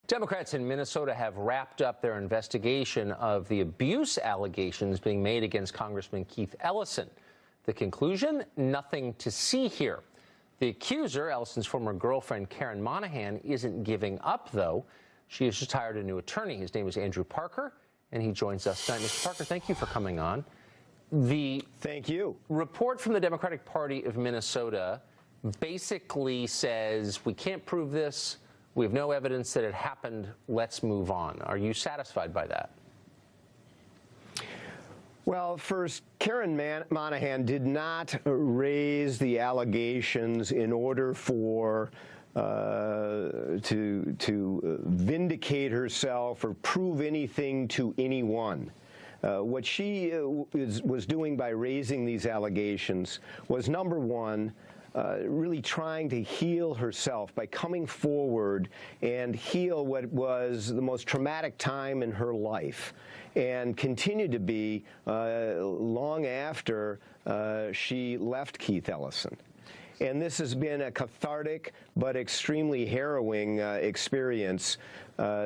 Democrats in Minnesota have wrapped up their investigation of the abuse allegations being made against Congressman Kieth Ellison. The conclusion? Nothing to see here. The accuser, Ellison's former girlfriend, Karen Monahan, isn't giving up, though. She has just hired a new attorney. His name is Andrew Parker, and he joins us tonight. Mr. Parker, thank you for coming on. Thank you. Report from the Democratic Party of Minnesota basically says, we can't prove this. We have no evidence that it happened. Let's move on. Are you satisfied by that? Well, first, Karen Monahan did not raise the allegations in order for to vindicate herself or prove anything to anyone. What she was doing by raising these allegations was, number one, really trying to heal herself by coming forward and heal what was the most traumatic time in her life, and continued to be long after she left Kieth Ellison. And this has been a cathartic but extremely harrowing experience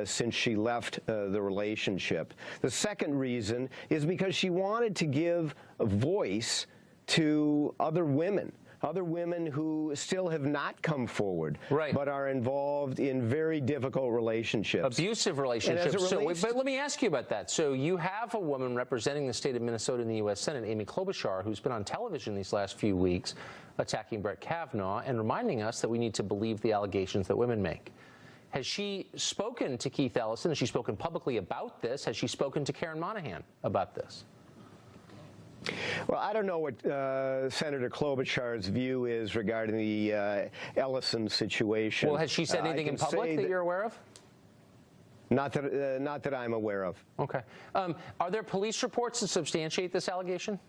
since she left the relationship. The second reason is because she wanted to give a voice to other women who still have not come forward, right, but are involved in very difficult relationships. Abusive relationships. But let me ask you about that. So you have a woman representing the state of Minnesota in the U.S. Senate, Amy Klobuchar, who's been on television these last few weeks attacking Brett Kavanaugh and reminding us that we need to believe the allegations that women make. Has she spoken to Kieth Ellison? Has she spoken publicly about this? Has she spoken to Karen Monahan about this? Well, I don't know what Senator Klobuchar's view is regarding the Ellison situation. Well, has she said anything in public that you're aware of? Not that I'm aware of. Okay. Are there police reports that substantiate this allegation?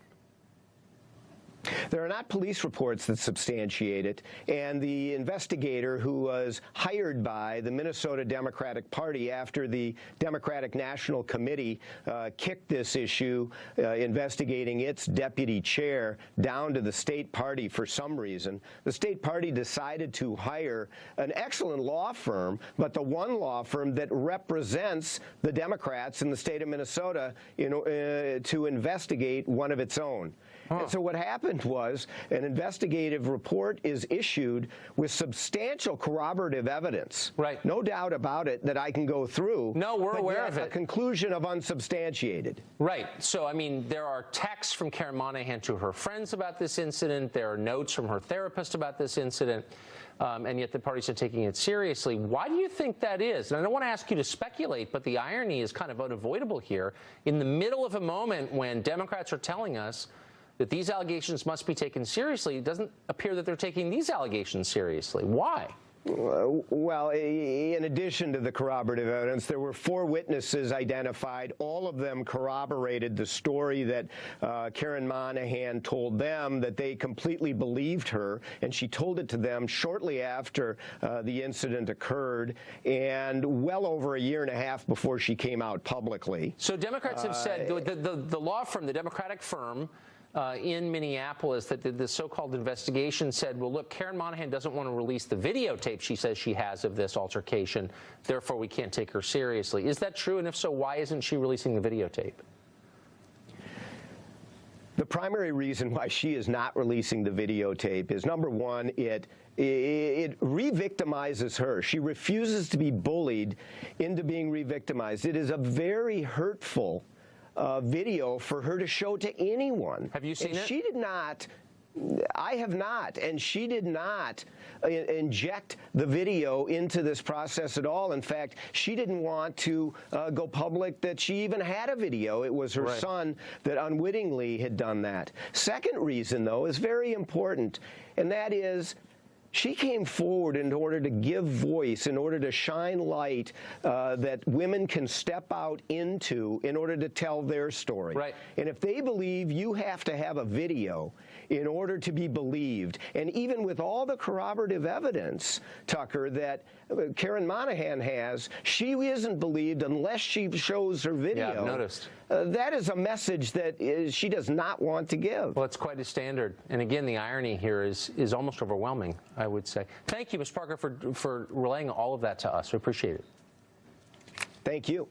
There are not police reports that substantiate it, and the investigator who was hired by the Minnesota Democratic Party after the Democratic National Committee kicked this issue, investigating its deputy chair, down to the state party for some reason. The state party decided to hire an excellent law firm, but the one law firm that represents the Democrats in the state of Minnesota to investigate one of its own. And so what happened was an investigative report is issued with substantial corroborative evidence. Right. No doubt about it that I can go through. No, we're aware of it. A conclusion of unsubstantiated. Right. So, I mean, there are texts from Karen Monahan to her friends about this incident. There are notes from her therapist about this incident. And yet the parties are taking it seriously. Why do you think that is? And I don't want to ask you to speculate, but the irony is kind of unavoidable here. In the middle of a moment when Democrats are telling us that these allegations must be taken seriously, it doesn't appear that they're taking these allegations seriously. Why? Well, in addition to the corroborative evidence, there were 4 witnesses identified. All of them corroborated the story that Karen Monahan told them, that they completely believed her, and she told it to them shortly after the incident occurred, and well over a year and a half before she came out publicly. So Democrats have said, the law firm, the Democratic firm, in Minneapolis that did this so-called investigation said, well, look, Karen Monahan doesn't want to release the videotape she says she has of this altercation, therefore we can't take her seriously. Is that true? And if so, why isn't she releasing the videotape? The primary reason why she is not releasing the videotape is, number one, it re-victimizes her. She refuses to be bullied into being re-victimized. It is a very hurtful video for her to show to anyone. Have you seen it? She did not. I have not, and she did not inject the video into this process at all. In fact, she didn't want to go public that she even had a video. It was her son that unwittingly had done that. Second reason, though, is very important, and that is she came forward in order to give voice, in order to shine light that women can step out into in order to tell their story. Right. And if they believe you have to have a video in order to be believed, and even with all the corroborative evidence, Tucker, that Karen Monahan has, she isn't believed unless she shows her video. Yeah, I've noticed. That is a message that she does not want to give. Well, it's quite a standard. And again, the irony here is almost overwhelming, I would say. Thank you, Mr. Parker, for relaying all of that to us. We appreciate it. Thank you.